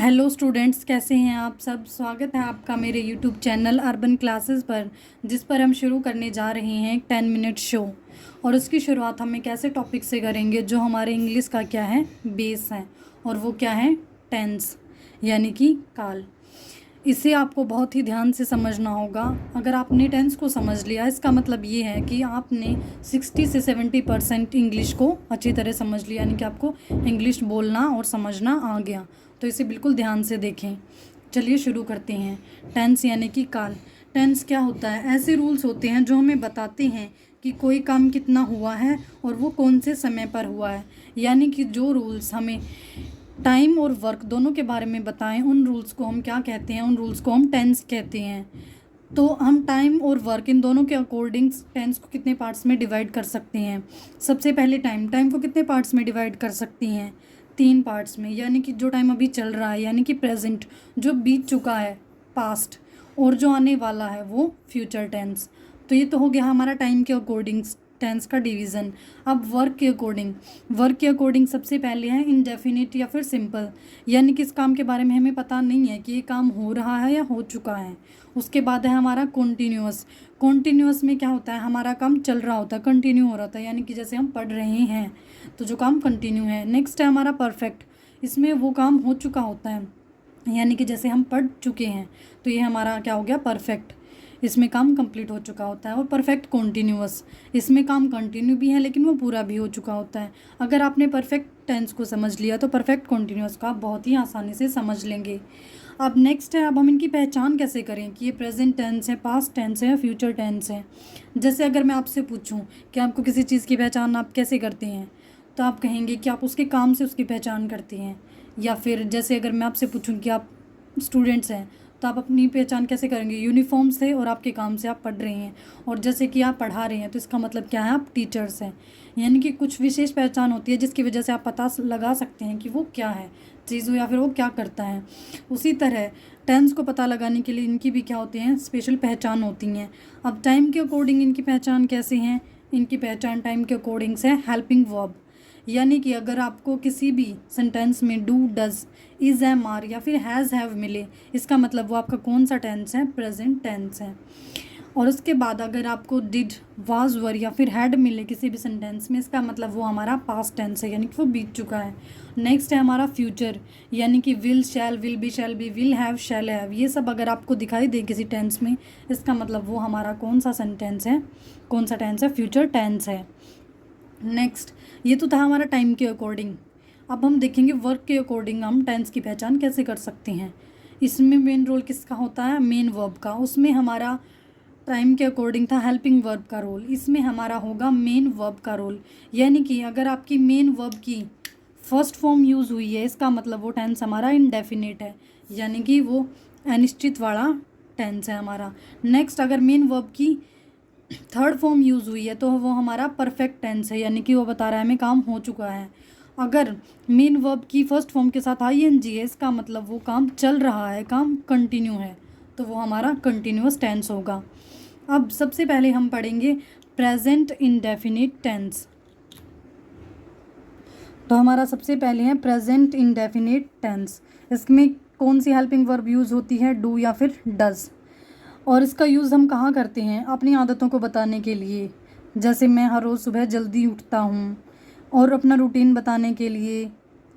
Hello students, कैसे हैं आप सब। स्वागत है आपका मेरे यूट्यूब चैनल अर्बन क्लासेस पर, जिस पर हम शुरू करने जा रहे हैं एक 10 मिनट शो। और उसकी शुरुआत हम एक ऐसे टॉपिक से करेंगे जो हमारे इंग्लिश का क्या है, बेस है। और वो क्या है, टेंस, यानी कि काल। इसे आपको बहुत ही ध्यान से समझना होगा। अगर आपने टेंस को समझ लिया, इसका मतलब ये है कि आपने 60 से 70% इंग्लिश को अच्छी तरह समझ लिया, यानी कि आपको इंग्लिश बोलना और समझना आ गया। तो इसे बिल्कुल ध्यान से देखें। चलिए शुरू करते हैं। टेंस यानी कि काल। टेंस क्या होता है? ऐसे रूल्स होते हैं जो हमें बताते हैं कि कोई काम कितना हुआ है और वो कौन से समय पर हुआ है। यानी कि जो रूल्स हमें टाइम और वर्क दोनों के बारे में बताएं, उन रूल्स को हम क्या कहते हैं? उन रूल्स को हम टेंस कहते हैं। तो हम टाइम और वर्क इन दोनों के अकॉर्डिंग टेंस को कितने पार्ट्स में डिवाइड कर सकते हैं? सबसे पहले टाइम को कितने पार्ट्स में डिवाइड कर सकती हैं? 3 पार्ट्स में। यानी कि जो टाइम अभी चल रहा है, यानी कि प्रेजेंट, जो बीत चुका है पास्ट, और जो आने वाला है वो फ्यूचर टेंस। तो ये तो हो गया हमारा टाइम के अकॉर्डिंग टेंस का डिवीज़न। अब वर्क के अकॉर्डिंग सबसे पहले है इनडेफिनिट या फिर सिंपल। यानी कि इस काम के बारे में हमें पता नहीं है कि ये काम हो रहा है या हो चुका है। उसके बाद है हमारा कॉन्टीन्यूअस में क्या होता है? हमारा काम चल रहा होता है, कंटिन्यू हो रहा था, यानी कि जैसे हम पढ़ रहे हैं तो जो काम कंटिन्यू है। नेक्स्ट है हमारा परफेक्ट। इसमें वो काम हो चुका होता है, यानी कि जैसे हम पढ़ चुके हैं तो ये हमारा क्या हो गया, परफेक्ट। इसमें काम कंप्लीट हो चुका होता है। और परफेक्ट कॉन्टीन्यूअस, इसमें काम कंटिन्यू भी है लेकिन वो पूरा भी हो चुका होता है। अगर आपने परफेक्ट टेंस को समझ लिया तो परफेक्ट कॉन्टीन्यूअस को आप बहुत ही आसानी से समझ लेंगे। अब नेक्स्ट है, अब हम इनकी पहचान कैसे करें कि ये प्रेजेंट टेंस है, पास्ट टेंस है या फ्यूचर टेंस है। जैसे अगर मैं आपसे पूछूं कि आपको किसी चीज़ की पहचान आप कैसे करते हैं, तो आप कहेंगे कि आप उसके काम से उसकी पहचान करते हैं। या फिर जैसे अगर मैं आपसे पूछूं कि आप स्टूडेंट्स हैं तो आप अपनी पहचान कैसे करेंगे? यूनिफॉर्म से और आपके काम से। आप पढ़ रहे हैं और जैसे कि आप पढ़ा रहे हैं तो इसका मतलब क्या है, आप टीचर्स हैं। यानी कि कुछ विशेष पहचान होती है जिसकी वजह से आप पता लगा सकते हैं कि वो क्या है चीज़, या फिर वो क्या करता है। उसी तरह टेंस को पता लगाने के लिए इनकी भी क्या होती हैं, स्पेशल पहचान होती हैं। अब टाइम के अकॉर्डिंग इनकी पहचान कैसे हैं? इनकी पहचान टाइम के अकॉर्डिंग से हेल्पिंग वर्ब। यानी कि अगर आपको किसी भी सेंटेंस में do, does, is, am, are या फिर हैज़, हैव मिले, इसका मतलब वो आपका कौन सा टेंस है? प्रेजेंट टेंस है। और उसके बाद अगर आपको डिड, वाज, वर या फिर हैड मिले किसी भी सेंटेंस में, इसका मतलब वो हमारा पास्ट टेंस है, यानी कि वो बीत चुका है। नेक्स्ट है हमारा फ्यूचर, यानी कि will, shall, will be, shall be, will have, shall have, ये सब अगर आपको दिखाई दे किसी टेंस में, इसका मतलब वो हमारा कौन सा सेंटेंस है, कौन सा टेंस है? फ्यूचर टेंस है। नेक्स्ट, ये तो था हमारा टाइम के अकॉर्डिंग। अब हम देखेंगे वर्क के अकॉर्डिंग हम टेंस की पहचान कैसे कर सकते हैं। इसमें मेन रोल किसका होता है? मेन वर्ब का। उसमें हमारा टाइम के अकॉर्डिंग था हेल्पिंग वर्ब का रोल, इसमें हमारा होगा मेन वर्ब का रोल। यानी कि अगर आपकी मेन वर्ब की फर्स्ट फॉर्म यूज़ हुई है, इसका मतलब वो टेंस हमारा इनडेफिनिट है, यानी कि वो अनिश्चित वाला टेंस है हमारा। नेक्स्ट, अगर मेन वर्ब की थर्ड फॉर्म यूज़ हुई है तो वो हमारा परफेक्ट टेंस है, यानी कि वो बता रहा है हमें काम हो चुका है। अगर मेन वर्ब की फर्स्ट फॉर्म के साथ आईएनजी है, इसका मतलब वो काम चल रहा है, काम कंटिन्यू है, तो वो हमारा कंटिन्यूअस टेंस होगा। अब सबसे पहले हम पढ़ेंगे प्रेजेंट इंडेफिनिट टेंस। तो हमारा सबसे पहले है प्रेजेंट इंडेफिनिट टेंस। इसमें कौन सी हेल्पिंग वर्ब यूज़ होती है? डू या फिर डज। और इसका यूज़ हम कहाँ करते हैं? अपनी आदतों को बताने के लिए। जैसे मैं हर रोज़ सुबह जल्दी उठता हूँ, और अपना रूटीन बताने के लिए,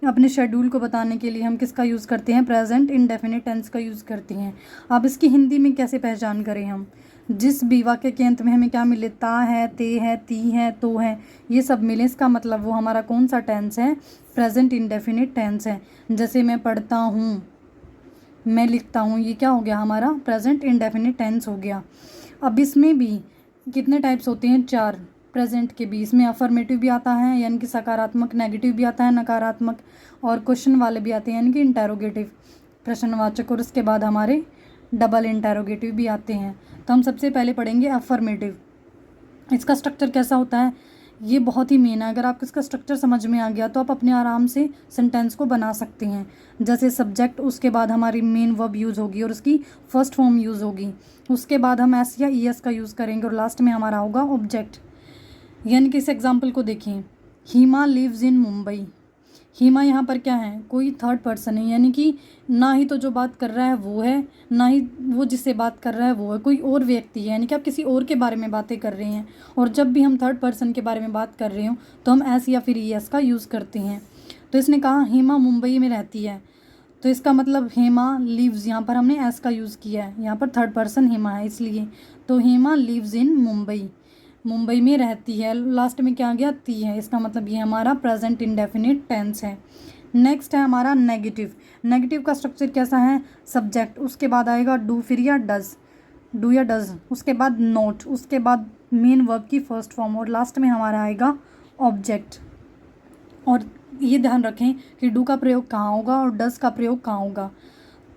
अपने शेड्यूल को बताने के लिए हम किसका यूज़ करते हैं? प्रेजेंट इंडेफिनिट टेंस का यूज़ करते हैं। अब इसकी हिंदी में कैसे पहचान करें हम? जिस भी वाक्य के अंत में हमें क्या मिले, ता है, ते है, ती है, तो है, ये सब मिले, इसका मतलब वो हमारा कौन सा टेंस है? प्रेजेंट इंडेफिनिट टेंस है। जैसे मैं पढ़ता हूँ, मैं लिखता हूँ, ये क्या हो गया? हमारा प्रेजेंट इंडेफिनिट टेंस हो गया। अब इसमें भी कितने टाइप्स होते हैं? 4 प्रेजेंट के भी। इसमें अफर्मेटिव भी आता है, यानी कि सकारात्मक, नेगेटिव भी आता है, नकारात्मक, और क्वेश्चन वाले भी आते हैं, यानी कि इंटेरोगेटिव, प्रश्नवाचक, और उसके बाद हमारे डबल इंटेरोगेटिव भी आते हैं। तो हम सबसे पहले पढ़ेंगे अफर्मेटिव। इसका स्ट्रक्चर कैसा होता है? ये बहुत ही मेन है। अगर आपको इसका स्ट्रक्चर समझ में आ गया तो आप अपने आराम से सेंटेंस को बना सकते हैं। जैसे सब्जेक्ट, उसके बाद हमारी मेन वर्ब यूज़ होगी और उसकी फर्स्ट फॉर्म यूज़ होगी, उसके बाद हम एस या ई एस का यूज़ करेंगे, और लास्ट में हमारा होगा ऑब्जेक्ट। यानी कि इस एग्जाम्पल को देखें, हीमा लिव्स इन मुंबई। हेमा यहाँ पर क्या है, कोई थर्ड पर्सन है, यानी कि ना ही तो जो बात कर रहा है वो है, ना ही वो जिससे बात कर रहा है वो है, कोई और व्यक्ति है, यानी कि आप किसी और के बारे में बातें कर रहे हैं। और जब भी हम थर्ड पर्सन के बारे में बात कर रहे हो तो हम एस या फिर यस का यूज़ करते हैं। तो इसने कहा हेमा मुंबई में रहती है, तो इसका मतलब हेमा लिव्स, यहाँ पर हमने एस का यूज़ किया है, यहाँ पर थर्ड पर्सन हेमा है इसलिए। तो हेमा लिव्स इन मुंबई, मुंबई में रहती है। लास्ट में क्या आ गया, ती है, इसका मतलब ये हमारा प्रेजेंट इंडेफिनिट टेंस है। नेक्स्ट है हमारा नेगेटिव। नेगेटिव का स्ट्रक्चर कैसा है, सब्जेक्ट, उसके बाद आएगा डू फिर या डज, डू या डज, उसके बाद नोट, उसके बाद मेन वर्ब की फर्स्ट फॉर्म और लास्ट में हमारा आएगा ऑब्जेक्ट। और ये ध्यान रखें कि डू का प्रयोग कहाँ होगा और डज का प्रयोग कहाँ होगा।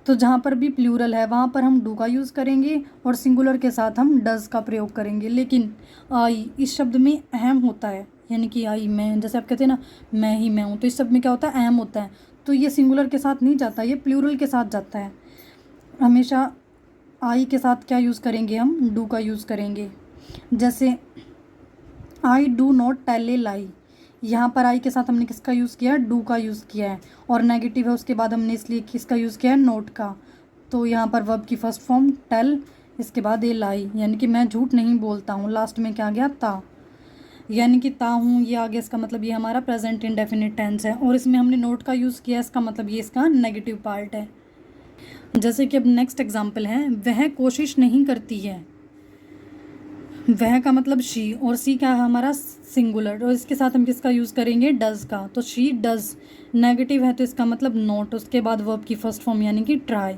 तो जहाँ पर भी प्लूरल है वहाँ पर हम डू का यूज़ करेंगे और सिंगुलर के साथ हम डज का प्रयोग करेंगे। लेकिन आई इस शब्द में अहम होता है, यानी कि आई मैं, जैसे आप कहते हैं ना मैं ही मैं हूँ, तो इस शब्द में क्या होता है, अहम होता है। तो ये सिंगुलर के साथ नहीं जाता, ये प्लूरल के साथ जाता है। हमेशा आई के साथ क्या यूज़ करेंगे, हम डू का यूज़ करेंगे। जैसे I do not tell a lie, यहाँ पर आई के साथ हमने किसका यूज़ किया है, डू का यूज़ किया है। और नेगेटिव है उसके बाद हमने इसलिए किसका यूज़ किया है, नोट का। तो यहाँ पर वर्ब की फर्स्ट फॉर्म टेल, इसके बाद ए लाई, यानी कि मैं झूठ नहीं बोलता हूँ। लास्ट में क्या आ गया, ता, यानी कि ता हूँ, ये आ गया। इसका मतलब ये हमारा प्रेजेंट इंडेफिनिट टेंस है और इसमें हमने नोट का यूज़ किया, इसका मतलब ये इसका नेगेटिव पार्ट है। जैसे कि अब नेक्स्ट एग्जाम्पल है, वह कोशिश नहीं करती है। वह का मतलब शी और सी क्या है हमारा, सिंगुलर, और इसके साथ हम किसका यूज़ करेंगे, डज का। तो शी डज, नेगेटिव है तो इसका मतलब नोट, उसके बाद वर्ब की फर्स्ट फॉर्म यानी कि try.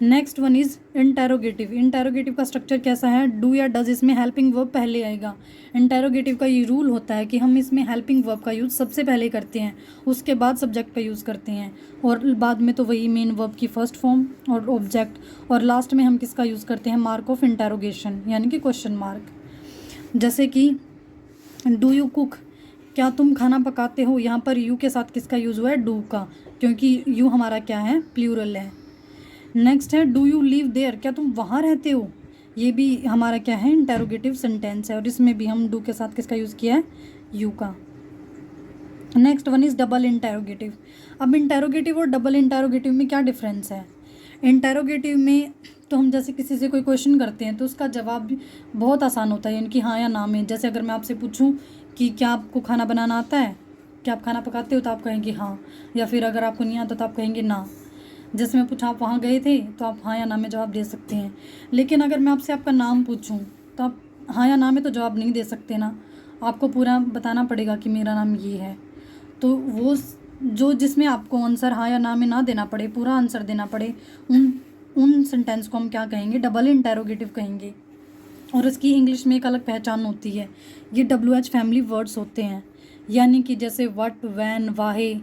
Next one is interrogative. Interrogative का स्ट्रक्चर कैसा है, डू या डज, इसमें हेल्पिंग वर्ब पहले आएगा। इंटेरोगेटिव का ये रूल होता है कि हम इसमें हेल्पिंग वर्ब का यूज़ सबसे पहले करते हैं, उसके बाद सब्जेक्ट का यूज़ करते हैं और बाद में तो वही मेन वर्ब की फर्स्ट फॉर्म और ऑब्जेक्ट, और लास्ट में हम किसका यूज़ करते हैं, मार्क ऑफ इंटेरोगेशन यानी कि क्वेश्चन मार्क। जैसे कि डू यू कुक, क्या तुम खाना पकाते हो, यहाँ पर यू के साथ किसका यूज़ हुआ है, डू का, क्योंकि यू हमारा क्या है, प्लूरल है। नेक्स्ट है डू यू लिव देयर, क्या तुम वहाँ रहते हो, ये भी हमारा क्या है, इंटेरोगेटिव सेंटेंस है और इसमें भी हम डू के साथ किसका यूज़ किया है, यू का। Next one is double interrogative. अब इंटेरोगेटिव और डबल इंटेरोगेटिव में क्या डिफरेंस है, इंटेरोगेटिव में तो हम जैसे किसी से कोई क्वेश्चन करते हैं तो उसका जवाब भी बहुत आसान होता है, यानी कि हाँ या ना में। जैसे अगर मैं आपसे पूछूं कि क्या आपको खाना बनाना आता है, क्या आप खाना पकाते हो, तो आप कहेंगे हाँ, या फिर अगर आपको नहीं आता तो आप कहेंगे ना। जैसे मैं पूछा आप वहाँ गए थे तो आप हाँ या ना में जवाब दे सकते हैं। लेकिन अगर मैं आपसे आपका नाम पूछूं तो आप हाँ या ना में तो जवाब नहीं दे सकते ना, आपको पूरा बताना पड़ेगा कि मेरा नाम ये है। तो वो जो जिसमें आपको आंसर हाँ या ना में ना देना पड़े, पूरा आंसर देना पड़े, उन सेंटेंस को हम क्या कहेंगे, डबल इंटेरोगेटिव कहेंगे। और इसकी इंग्लिश में एक अलग पहचान होती है, ये WH फैमिली वर्ड्स होते हैं, यानी कि जैसे व्हाट, व्हेन, वाहे,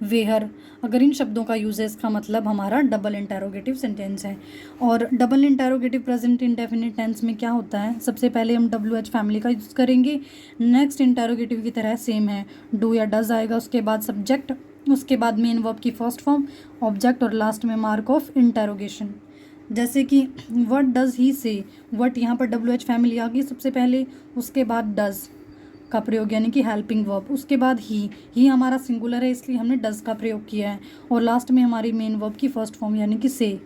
वेहर, अगर इन शब्दों का यूज़ है इसका मतलब हमारा डबल इंटेरोगेटिव सेंटेंस है। और double interrogative present indefinite tense में क्या होता है, सबसे पहले हम WH फैमिली का यूज़ करेंगे। नेक्स्ट इंटेरोगेटिव की तरह सेम है, डू या डज आएगा, उसके बाद सब्जेक्ट, उसके बाद मेन वर्ब की फर्स्ट फॉर्म, ऑब्जेक्ट और लास्ट में मार्क ऑफ इंटेरोगेशन। जैसे कि व्हाट डज ही से, व्हाट यहाँ पर WH फैमिली आ गई सबसे पहले, उसके बाद डज का प्रयोग यानी कि हेल्पिंग वर्ब, उसके बाद ही हमारा सिंगुलर है इसलिए हमने डज का प्रयोग किया है, और लास्ट में हमारी मेन वर्ब की फर्स्ट फॉर्म यानी कि से।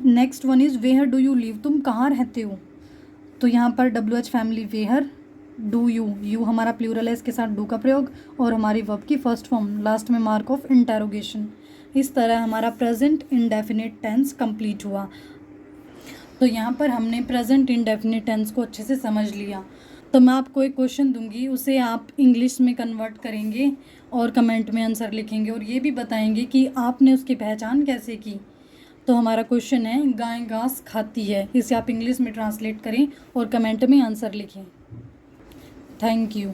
Next one is where do you live, तुम कहाँ रहते हो, तो यहाँ पर WH family where, do you हमारा प्लूरल है, इसके साथ डू का प्रयोग और हमारी वर्ब की फर्स्ट फॉर्म, लास्ट में मार्क ऑफ इंटेरोगेशन। इस तरह हमारा प्रेजेंट इंडेफिनिट टेंस कंप्लीट हुआ। तो यहाँ पर हमने प्रेजेंट इंडेफिनिट टेंस को अच्छे से समझ लिया। तो मैं आपको एक क्वेश्चन दूंगी, उसे आप इंग्लिश में कन्वर्ट करेंगे और कमेंट में आंसर लिखेंगे और ये भी बताएंगे कि आपने उसकी पहचान कैसे की। तो हमारा क्वेश्चन है, गाय घास खाती है, इसे आप इंग्लिश में ट्रांसलेट करें और कमेंट में आंसर लिखें। Thank you.